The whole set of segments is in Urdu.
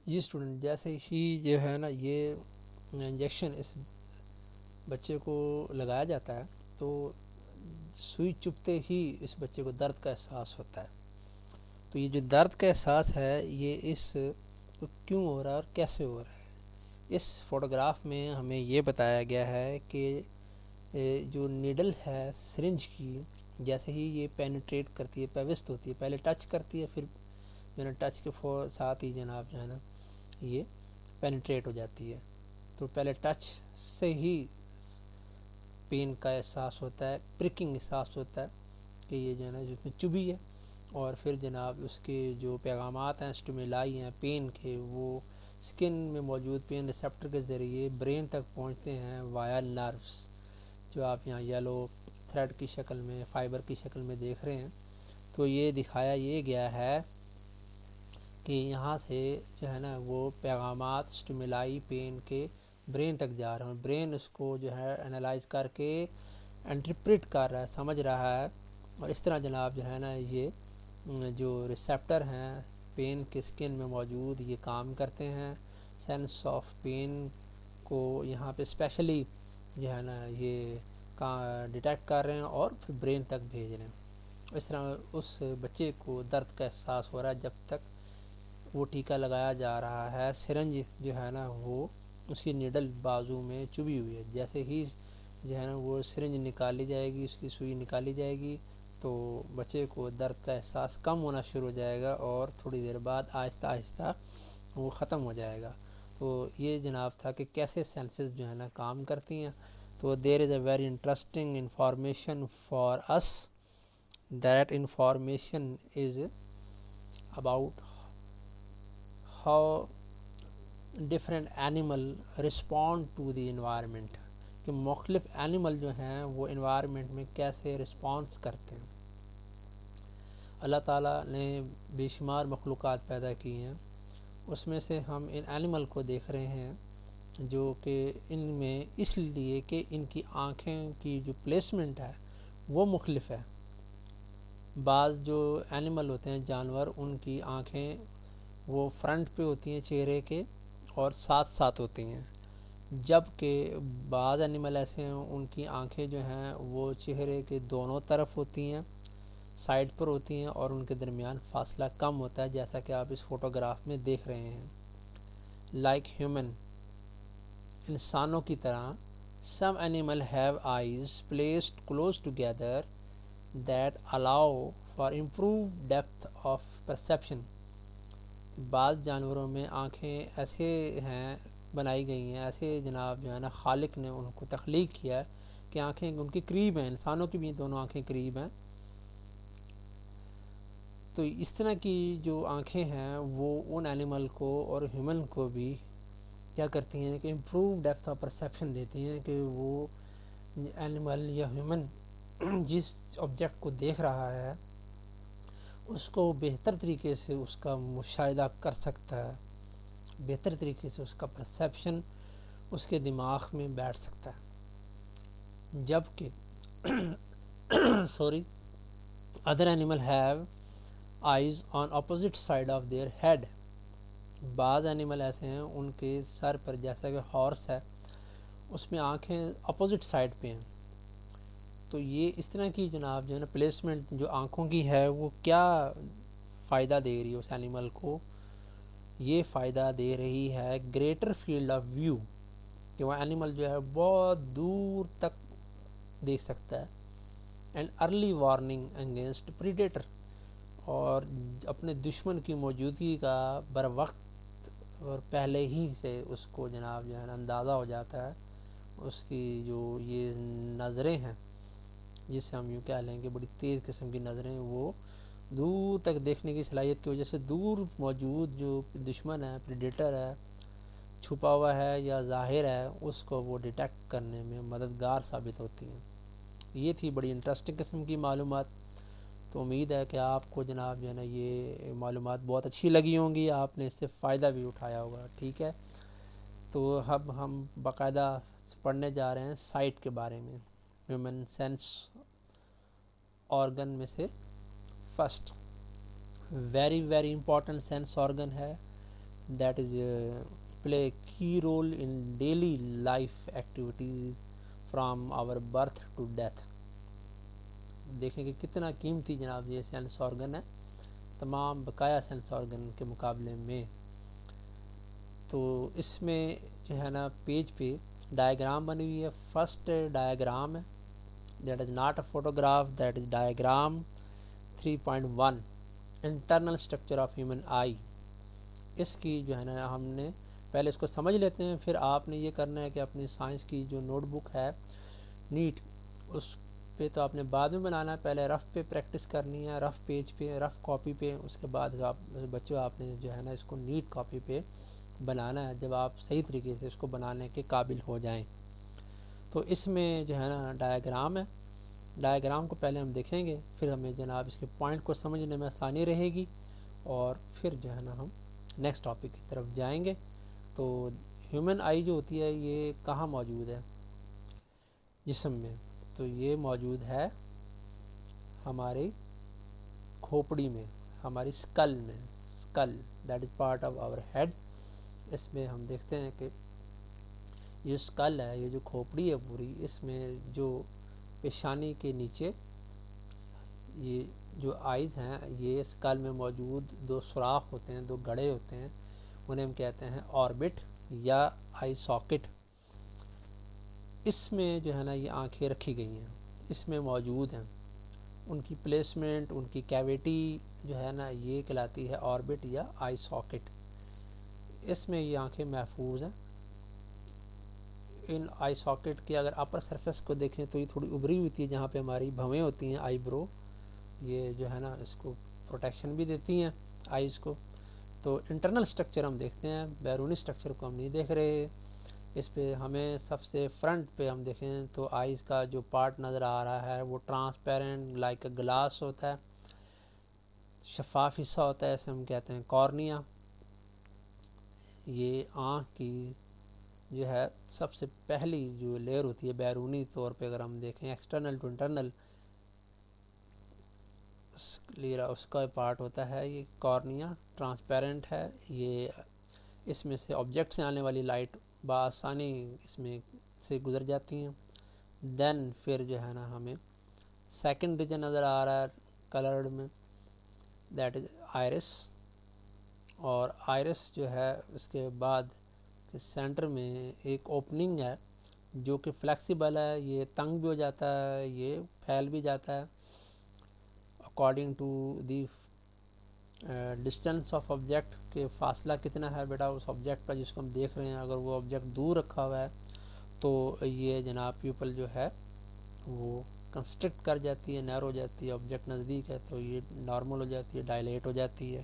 جی اسٹوڈنٹ، جیسے ہی جو ہے نا یہ انجیکشن اس بچے کو لگایا جاتا ہے تو سوئی چبھتے ہی اس بچے کو درد کا احساس ہوتا ہے. تو یہ جو درد کا احساس ہے یہ اس کیوں ہو رہا ہے اور کیسے ہو رہا ہے، اس فوٹوگراف میں ہمیں یہ بتایا گیا ہے کہ جو نیڈل ہے سرنج کی، جیسے ہی یہ پینیٹریٹ کرتی ہے، پیوست ہوتی ہے، پہلے ٹچ کرتی ہے، پھر ٹچ کے ساتھ ہی جناب جو ہے نا یہ پینیٹریٹ ہو جاتی ہے. تو پہلے ٹچ سے ہی پین کا احساس ہوتا ہے، پرکنگ احساس ہوتا ہے کہ یہ جو ہے نا جس میں چبھی ہے، اور پھر جناب اس کے جو پیغامات ہیں اسٹیمیلائی ہیں پین کے، وہ سکن میں موجود پین ریسیپٹر کے ذریعے برین تک پہنچتے ہیں وایا نروس، جو آپ یہاں یلو تھریڈ کی شکل میں، فائبر کی شکل میں دیکھ رہے ہیں. تو یہ دکھایا یہ گیا ہے کہ یہاں سے جو ہے نا وہ پیغامات اسٹیمیلائی پین کے برین تک جا رہے ہیں، برین اس کو جو ہے انالائز کر کے انٹرپریٹ کر رہا ہے، سمجھ رہا ہے. اور اس طرح جناب جو ہے نا یہ جو ریسیپٹر ہیں پین کے سکن میں موجود یہ کام کرتے ہیں، سینس آف پین کو یہاں پہ اسپیشلی جو ہے نا یہ ڈیٹیکٹ کر رہے ہیں اور پھر برین تک بھیج رہے ہیں. اس طرح اس بچے کو درد کا احساس ہو رہا ہے جب تک وہ ٹیکہ لگایا جا رہا ہے. سرنج جو ہے نا وہ اس کی نیڈل بازو میں چبھی ہوئی ہے، جیسے ہی جو ہے نا وہ سرنج نکالی جائے گی، اس کی سوئی نکالی جائے گی تو بچے کو درد کا احساس کم ہونا شروع ہو جائے گا اور تھوڑی دیر بعد آہستہ آہستہ وہ ختم ہو جائے گا. تو یہ جناب تھا کہ کیسے سینسز جو ہے نا کام کرتی ہیں. تو there is a very interesting information for us. That information is about how different animal respond to the environment, کہ مختلف اینیمل جو ہیں وہ انوائرمنٹ میں کیسے رسپانس کرتے ہیں. اللہ تعالیٰ نے بے شمار مخلوقات پیدا کی ہیں، اس میں سے ہم ان اینیمل کو دیکھ رہے ہیں جو کہ ان میں اس لیے کہ ان کی آنکھیں کی جو پلیسمنٹ ہے وہ مختلف ہے. بعض جو اینیمل ہوتے ہیں جانور، ان کی آنکھیں وہ فرنٹ پہ ہوتی ہیں چہرے کے اور ساتھ ساتھ ہوتی ہیں، جب کہ بعض اینیمل ایسے ہیں ان کی آنکھیں جو ہیں وہ چہرے کے دونوں طرف ہوتی ہیں، سائڈ پر ہوتی ہیں اور ان کے درمیان فاصلہ کم ہوتا ہے، جیسا کہ آپ اس فوٹوگراف میں دیکھ رہے ہیں. لائک ہیومن، انسانوں کی طرح، some animal have eyes placed close together that allow for improve depth of perception. بعض جانوروں میں آنکھیں ایسے ہیں بنائی گئی ہیں، ایسے جناب جو ہے نا خالق نے ان کو تخلیق کیا ہے کہ آنکھیں ان کے قریب ہیں، انسانوں کی بھی دونوں آنکھیں قریب ہیں. تو اس طرح کی جو آنکھیں ہیں وہ ان اینیمل کو اور ہیومن کو بھی کیا کرتی ہیں کہ امپروو ڈیپتھ آف پرسیپشن دیتی ہیں، کہ وہ اینیمل یا ہیومن جس آبجیکٹ کو دیکھ رہا ہے اس کو بہتر طریقے سے اس کا مشاہدہ کر سکتا ہے، بہتر طریقے سے اس کا پرسیپشن اس کے دماغ میں بیٹھ سکتا ہے. جب کہ sorry other animal have eyes on opposite side of their head. بعض اینیمل ایسے ہیں ان کے سر پر، جیسا کہ ہارس ہے اس میں آنکھیں اپوزٹ سائڈ پہ ہیں. تو یہ اس طرح کی جناب جو ہے نا پلیسمنٹ جو آنکھوں کی ہے وہ کیا فائدہ دے رہی ہے اس اینیمل کو، یہ فائدہ دے رہی ہے گریٹر فیلڈ آف ویو، کہ وہ اینیمل جو ہے بہت دور تک دیکھ سکتا ہے. And early warning against predator, اور اپنے دشمن کی موجودگی کا بر وقت اور پہلے ہی سے اس کو جناب جو ہے نا اندازہ ہو جاتا ہے. اس کی جو یہ نظریں ہیں جس سے ہم یوں کہہ لیں کہ بڑی تیز قسم کی نظریں، وہ دور تک دیکھنے کی صلاحیت کی وجہ سے دور موجود جو دشمن ہے، پریڈیٹر ہے، چھپا ہوا ہے یا ظاہر ہے، اس کو وہ ڈیٹیکٹ کرنے میں مددگار ثابت ہوتی ہیں. یہ تھی بڑی انٹرسٹنگ قسم کی معلومات. تو امید ہے کہ آپ کو جناب جو ہے نا یہ معلومات بہت اچھی لگی ہوں گی، آپ نے اس سے فائدہ بھی اٹھایا ہوگا. ٹھیک ہے، تو اب ہم باقاعدہ پڑھنے جا رہے ہیں سائٹ کے بارے میں. ہیومن سینس آرگن میں سے first very important sense organ ہے that is play a key role in daily life activities from our birth to death. دیکھیں کہ کتنا قیمتی جناب یہ سینس آرگن ہے تمام بقایا سینس آرگن کے مقابلے میں. تو اس میں جو ہے نا پیج پہ ڈائیگرام بنی ہوئی ہے. فرسٹ ڈائیگرام ہے that is not a photograph, that is diagram 3.1 internal structure of human eye. اس کی جو ہے نا ہم نے پہلے اس کو سمجھ لیتے ہیں, پھر آپ نے یہ کرنا ہے کہ اپنی سائنس کی جو نوٹ بک ہے نیٹ, اس پہ تو آپ نے بعد میں بنانا ہے, پہلے رف پہ پریکٹس کرنی ہے, رف پیج پہ, رف کاپی پہ. اس کے بعد آپ بچوں آپ نے جو ہے نا اس کو نیٹ کاپی پہ بنانا ہے جب آپ صحیح طریقے سے اس کو بنانے کے قابل ہو جائیں. تو اس میں جو ہے نا ڈائیگرام ہے, ڈائیگرام کو پہلے ہم دیکھیں گے, پھر ہمیں جناب اس کے پوائنٹ کو سمجھنے میں آسانی رہے گی, اور پھر جو ہے نا ہم نیکسٹ ٹاپک کی طرف جائیں گے. تو ہیومن آئی جو ہوتی ہے یہ کہاں موجود ہے جسم میں؟ تو یہ موجود ہے ہماری کھوپڑی میں, ہماری اسکل میں. Skull that is part of our head. اس میں ہم دیکھتے ہیں کہ یہ اسکل ہے, یہ جو کھوپڑی ہے پوری, اس میں جو پیشانی کے نیچے یہ جو آئیز ہیں, یہ اسکل میں موجود دو سوراخ ہوتے ہیں, دو گڑھے ہوتے ہیں, انہیں ہم کہتے ہیں آربٹ یا آئی ساکٹ. اس میں جو ہے نا یہ آنکھیں رکھی گئی ہیں, اس میں موجود ہیں. ان کی پلیسمنٹ, ان کی کیویٹی جو ہے نا یہ کہلاتی ہے آربٹ یا آئی ساکٹ. اس میں یہ آنکھیں محفوظ ہیں. ان آئی ساکٹ کے اگر اپر سرفیس کو دیکھیں تو یہ تھوڑی ابھری ہوئی تھی, جہاں پہ ہماری بھویں ہوتی ہیں, آئی برو, یہ جو ہے نا اس کو پروٹیکشن بھی دیتی ہیں آئیز کو. تو انٹرنل اسٹرکچر ہم دیکھتے ہیں, بیرونی اسٹرکچر کو ہم نہیں دیکھ رہے. اس پہ ہمیں سب سے فرنٹ پہ ہم دیکھیں تو آئیز کا جو پارٹ نظر آ رہا ہے وہ ٹرانسپیرنٹ لائک اے گلاس ہوتا ہے, شفاف حصہ ہوتا ہے, اسے ہم کہتے ہیں کارنیا. یہ آنکھ کی جو ہے سب سے پہلی جو لیئر ہوتی ہے بیرونی طور پہ اگر ہم دیکھیں ایکسٹرنل ٹو انٹرنل لیئر, اس کا پارٹ ہوتا ہے یہ کارنیا. ٹرانسپیرنٹ ہے یہ, اس میں سے آبجیکٹ سے آنے والی لائٹ بآسانی اس میں سے گزر جاتی ہیں. دین پھر جو ہے نا ہمیں سیکنڈ ریجن نظر آ رہا ہے کلرڈ میں, دیٹ از آئرس. اور آئرس جو ہے اس کے بعد سینٹر میں ایک اوپننگ ہے جو کہ فلیکسیبل ہے, یہ تنگ بھی ہو جاتا ہے, یہ پھیل بھی جاتا ہے according to the distance of object. کے فاصلہ کتنا ہے بیٹا اس آبجیکٹ کا جس کو ہم دیکھ رہے ہیں. اگر وہ آبجیکٹ دور رکھا ہوا ہے تو یہ جناب پیپل جو ہے وہ کنسٹرکٹ کر جاتی ہے, نیرو ہو جاتی ہے. آبجیکٹ نزدیک ہے تو یہ نارمل ہو جاتی ہے, ڈائلیٹ ہو جاتی ہے.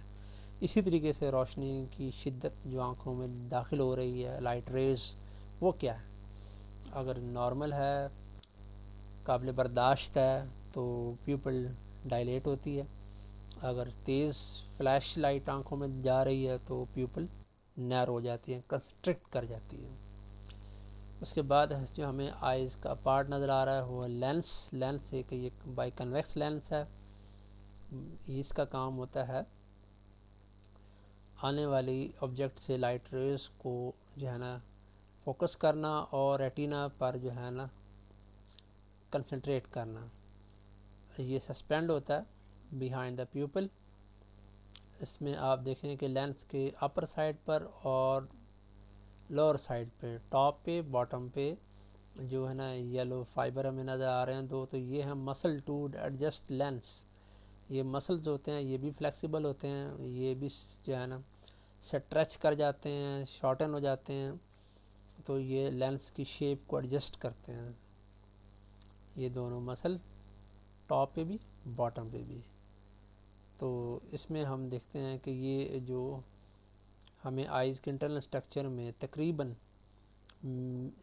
اسی طریقے سے روشنی کی شدت جو آنکھوں میں داخل ہو رہی ہے, لائٹ ریز, وہ کیا ہے؟ اگر نارمل ہے, قابل برداشت ہے, تو پیپل ڈائلیٹ ہوتی ہے. اگر تیز فلیش لائٹ آنکھوں میں جا رہی ہے تو پیپل نیرو ہو جاتی ہے, کنسٹرکٹ کر جاتی ہے. اس کے بعد جو ہمیں آئیز کا پارٹ نظر آ رہا ہے وہ لینس. لینس ایک یہ بائی کنویکس لینس ہے. اس کا کام ہوتا ہے آنے والی آبجیکٹ سے لائٹ ریز کو جو ہے نا فوکس کرنا اور ریٹینا پر جو ہے نا کنسنٹریٹ کرنا. یہ سسپینڈ ہوتا ہے بیہائنڈ دا پیپل. اس میں آپ دیکھیں کہ لینس کے اپر سائڈ پر اور لوور سائڈ پہ, ٹاپ پہ, باٹم پہ جو ہے نا یلو فائبر ہمیں نظر آ رہے ہیں دو, تو یہ ہیں مسل ٹو ایڈجسٹ لینس. یہ مسلز ہوتے ہیں, یہ بھی فلیکسیبل ہوتے ہیں, یہ بھی جو ہے نا سٹریچ کر جاتے ہیں, شارٹن ہو جاتے ہیں, تو یہ لینس کی شیپ کو ایڈجسٹ کرتے ہیں. یہ دونوں مسل ٹاپ پہ بھی باٹم پہ بھی. تو اس میں ہم دیکھتے ہیں کہ یہ جو ہمیں آئیز کے انٹرنل اسٹرکچر میں تقریباً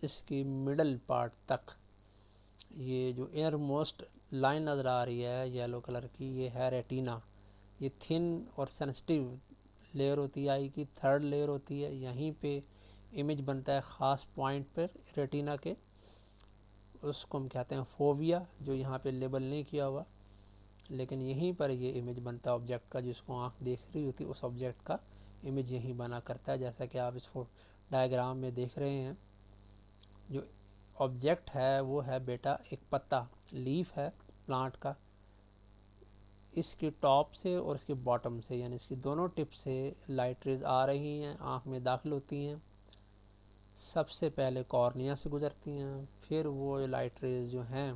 اس کی مڈل پارٹ تک یہ جو ایئر موسٹ لائن نظر آ رہی ہے یلو کلر کی, یہ ہے ریٹینا. یہ تھن اور سینسٹیو لیئر ہوتی ہے, آئی کی تھرڈ لیئر ہوتی ہے. یہیں پہ امیج بنتا ہے خاص پوائنٹ پر ریٹینا کے, اس کو ہم کہتے ہیں فوبیا, جو یہاں پہ لیبل نہیں کیا ہوا, لیکن یہیں پر یہ امیج بنتا ہے آبجیکٹ کا, جس کو آنکھ دیکھ رہی ہوتی ہے اس آبجیکٹ کا امیج یہیں بنا کرتا ہے. جیسا کہ آپ اس ڈائیگرام میں دیکھ رہے ہیں, جو آبجیکٹ ہے وہ ہے بیٹا ایک پتا, لیف ہے پلانٹ کا. اس کی ٹاپ سے اور اس کے باٹم سے, یعنی اس کی دونوں ٹپ سے لائٹ ریز آ رہی ہیں, آنکھ میں داخل ہوتی ہیں. سب سے پہلے کارنیا سے گزرتی ہیں, پھر وہ لائٹ ریز جو ہیں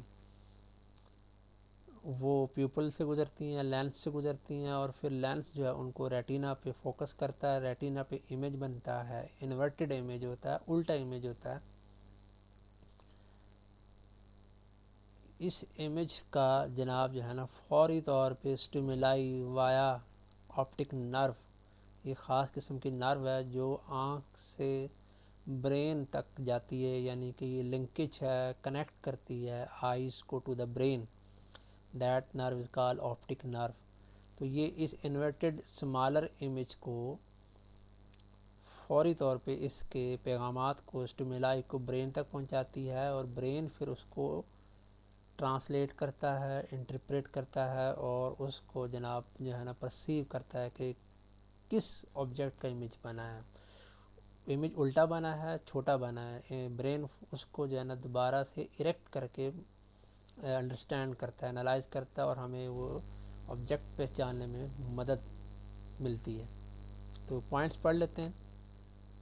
وہ پیوپل سے گزرتی ہیں, لینس سے گزرتی ہیں, اور پھر لینس جو ہے ان کو ریٹینا پہ فوکس کرتا ہے, ریٹینا پہ امیج بنتا ہے, انورٹڈ امیج ہوتا ہے, الٹا امیج ہوتا ہے. اس امیج کا جناب جو ہے نا فوری طور پہ اسٹیمولائی وایا آپٹک نرو, یہ خاص قسم کی نرو ہے جو آنکھ سے برین تک جاتی ہے, یعنی کہ یہ لنکیج ہے, کنیکٹ کرتی ہے آئیز کو to the brain. That nerve is call optic nerve. تو یہ اس انورٹڈ سمالر امیج کو فوری طور پہ اس کے پیغامات کو اسٹیمولائی کو برین تک پہنچاتی ہے, اور برین پھر اس کو ٹرانسلیٹ کرتا ہے, انٹرپریٹ کرتا ہے, اور اس کو جناب جو ہے نا پرسیو کرتا ہے کہ کس آبجیکٹ کا امیج بنا ہے. امیج الٹا بنا ہے, چھوٹا بنا ہے, برین اس کو جو ہے نا دوبارہ سے اریکٹ کر کے انڈرسٹینڈ کرتا ہے, انالائز کرتا ہے, اور ہمیں وہ آبجیکٹ پہچاننے میں مدد ملتی ہے. تو پوائنٹس پڑھ لیتے ہیں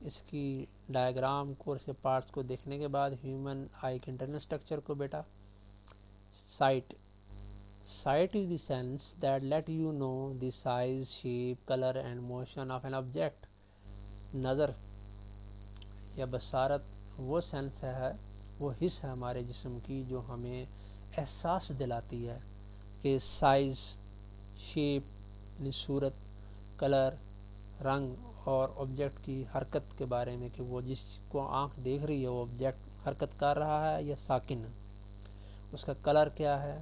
اس کی ڈائیگرام کو, اور اس کے پارٹس کو دیکھنے کے بعد. ہیومن آئی کے انٹرنل اسٹرکچر کو بیٹا, site is the sense that let you know the size, shape, color and motion of an object. نظر یا بصارت وہ سینس ہے, وہ حص ہے ہمارے جسم کی جو ہمیں احساس دلاتی ہے کہ سائز, شیپ یعنی صورت, کلر رنگ, اور آبجیکٹ کی حرکت کے بارے میں, کہ وہ جس کو آنکھ دیکھ رہی ہے وہ آبجیکٹ حرکت کر رہا ہے یا ساکن ہے, اس کا کلر کیا ہے,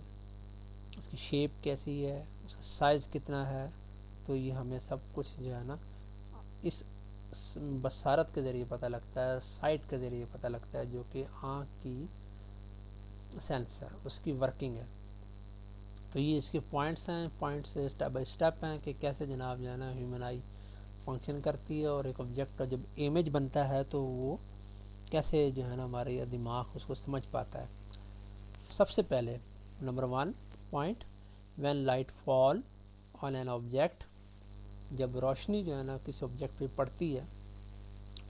اس کی شیپ کیسی ہے, اس کا سائز کتنا ہے. تو یہ ہمیں سب کچھ جو ہے نا اس بصارت کے ذریعے پتہ لگتا ہے, سائٹ کے ذریعے پتہ لگتا ہے, جو کہ آنکھ کی سینس ہے, اس کی ورکنگ ہے. تو یہ اس کے پوائنٹس ہیں, پوائنٹس اسٹیپ بائی اسٹیپ ہیں کہ کیسے جناب جو ہے نا ہیومن آئی فنکشن کرتی ہے, اور ایک آبجیکٹ کا جب امیج بنتا ہے تو وہ کیسے جو ہے نا ہمارے دماغ اس کو سمجھ پاتا ہے. سب سے پہلے number 1 point, when light fall on an object, جب روشنی جو ہے نا کسی آبجیکٹ پہ پڑتی ہے,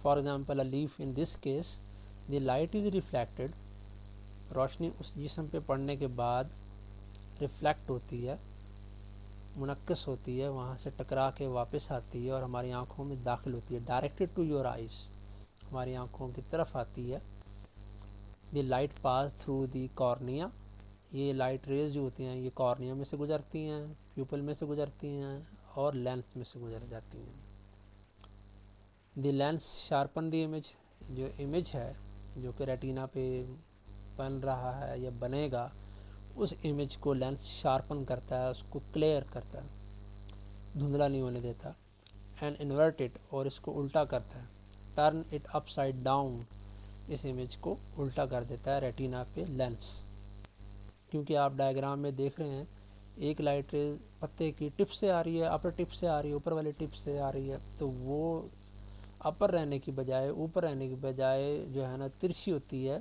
for example a leaf, in this case the light is reflected, روشنی اس جسم پہ پڑنے کے بعد ریفلیکٹ ہوتی ہے, منعکس ہوتی ہے, وہاں سے ٹکرا کے واپس آتی ہے اور ہماری آنکھوں میں داخل ہوتی ہے, ڈائریکٹڈ ٹو یور آئیز, ہماری آنکھوں کی طرف آتی ہے. The light pass through the cornea, یہ لائٹ ریز جو ہوتی ہیں یہ کارنیا میں سے گزرتی ہیں, پیوپل میں سے گزرتی ہیں, اور لینس میں سے گزر جاتی ہیں. دی لینس شارپن دی امیج, جو امیج ہے جو کہ ریٹینا پہ بن رہا ہے یا بنے گا, اس امیج کو لینس شارپن کرتا ہے, اس کو کلیئر کرتا ہے, دھندلا نہیں ہونے دیتا. اینڈ انورٹڈ, اور اس کو الٹا کرتا ہے, turn it upside down, اس امیج کو الٹا کر دیتا ہے ریٹینا پہ لینس. کیونکہ آپ ڈائیگرام میں دیکھ رہے ہیں ایک لائٹ ریز پتے کی ٹپ سے آ رہی ہے, اپر ٹپ سے آ رہی ہے, اوپر والے ٹپ سے آ رہی ہے, تو وہ اپر رہنے کی بجائے, اوپر رہنے کی بجائے جو ہے نا ترچھی ہوتی ہے,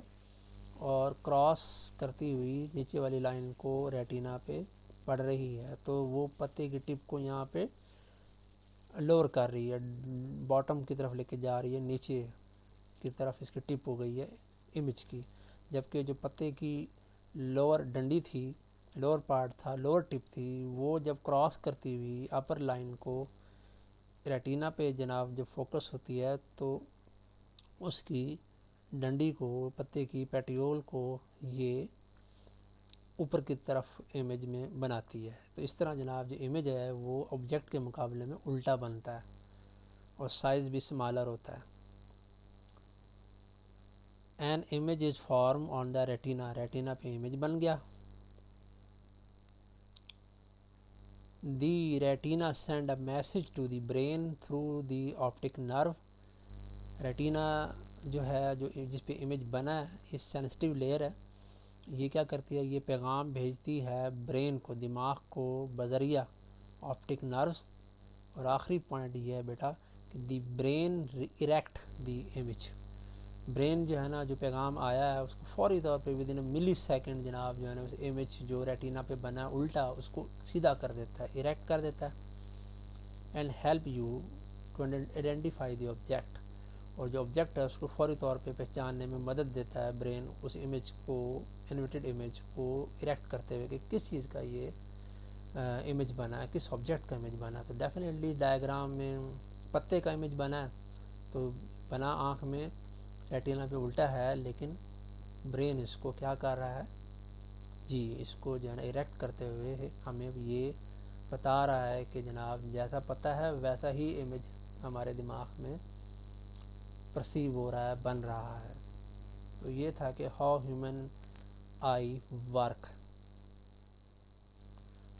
اور کراس کرتی ہوئی نیچے والی لائن کو ریٹینا پہ پڑ رہی ہے. تو وہ پتے کی ٹپ کو یہاں پہ لور کر رہی ہے, باٹم کی طرف لے کے جا رہی ہے, نیچے کی طرف اس کی ٹپ ہو گئی ہے امیج کی. جبکہ جو پتے کی لوور ڈنڈی تھی, لوور پارٹ تھا, لوور ٹپ تھی, وہ جب کراس کرتی ہوئی اپر لائن کو ریٹینا پہ جناب جب فوکس ہوتی ہے, تو اس کی ڈنڈی کو, پتے کی پیٹیول کو یہ اوپر کی طرف امیج میں بناتی ہے. تو اس طرح جناب جو امیج ہے وہ آبجیکٹ کے مقابلے میں الٹا بنتا ہے, اور سائز بھی سمالر ہوتا ہے. An image is form on the retina, retina پہ امیج بن گیا. The retina send a message to the brain through the optic nerve, retina جو ہے جو جس پہ امیج بنا ہے, یہ سینسٹیو لیئر ہے, یہ کیا کرتی ہے, یہ پیغام بھیجتی ہے برین کو, دماغ کو, بذریعہ آپٹک نروز. اور آخری پوائنٹ یہ ہے بیٹا کہ دی brain erect the image. Brain جو ہے نا جو پیغام آیا ہے اس کو فوری طور پہ ود ان ملی سیکنڈ جناب جو ہے نا اس امیج جو ریٹینا پہ بنا الٹا اس کو سیدھا کر دیتا ہے, اریکٹ کر دیتا ہے. And help you to identify the object, اور جو آبجیکٹ ہے اس کو فوری طور پہ پہچاننے میں مدد دیتا ہے برین اس امیج کو, انویٹڈ امیج کو اریکٹ کرتے ہوئے کہ کس چیز کا یہ امیج بنا ہے, کس آبجیکٹ کا امیج بنا ہے. تو ڈیفینیٹلی ڈائیگرام میں پتے کا امیج بنا ہے, تو بنا آنکھ میں ریٹینا پہ الٹا ہے, لیکن برین اس کو کیا کر رہا ہے جی, اس کو جو ہے نا اریکٹ کرتے ہوئے ہمیں یہ بتا رہا ہے کہ جناب جیسا پتہ ہے ویسا ہی امیج ہمارے دماغ میں پرسیو ہو رہا ہے, بن رہا ہے. تو یہ تھا کہ ہاؤ ہیومن آئی ورک.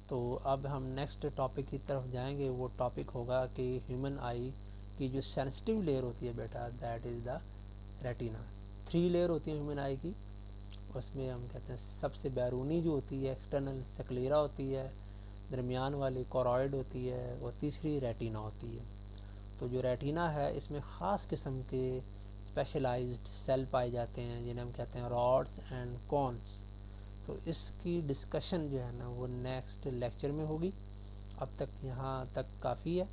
تو اب ہم نیکسٹ ٹاپک کی طرف جائیں گے. وہ ٹاپک ہوگا کہ ہیومن آئی کی جو سینسٹیو لیئر ہوتی ہے بیٹا, that is the retina. 3 layer ہوتی ہیں ہیومن آئی کی. اس میں ہم کہتے ہیں سب سے بیرونی جو ہوتی ہے ایکسٹرنل سکلیرا ہوتی ہے, درمیان والی کورائڈ ہوتی ہے, اور تیسری ریٹینا ہوتی ہے. تو جو ریٹینا ہے اس میں خاص قسم کے اسپیشلائزڈ سیل پائے جاتے ہیں جنہیں ہم کہتے ہیں راڈس اینڈ کونس. تو اس کی ڈسکشن جو ہے نا وہ نیکسٹ لیکچر میں ہوگی. اب تک یہاں تک کافی ہے,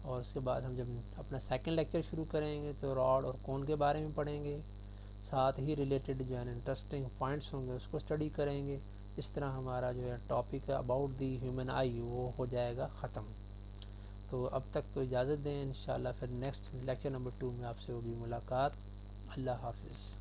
اور اس کے بعد ہم جب اپنا سیکنڈ لیکچر شروع کریں گے تو راڈ اور کون کے بارے میں پڑھیں گے, ساتھ ہی ریلیٹڈ جو ہے نا انٹرسٹنگ پوائنٹس ہوں گے اس کو اسٹڈی کریں گے. اس طرح ہمارا جو ہے topic about the human eye وہ ہو جائے گا ختم. تو اب تک تو اجازت دیں, انشاءاللہ پھر نیکسٹ لیکچر نمبر 2 میں آپ سے ہوگی ملاقات. اللہ حافظ.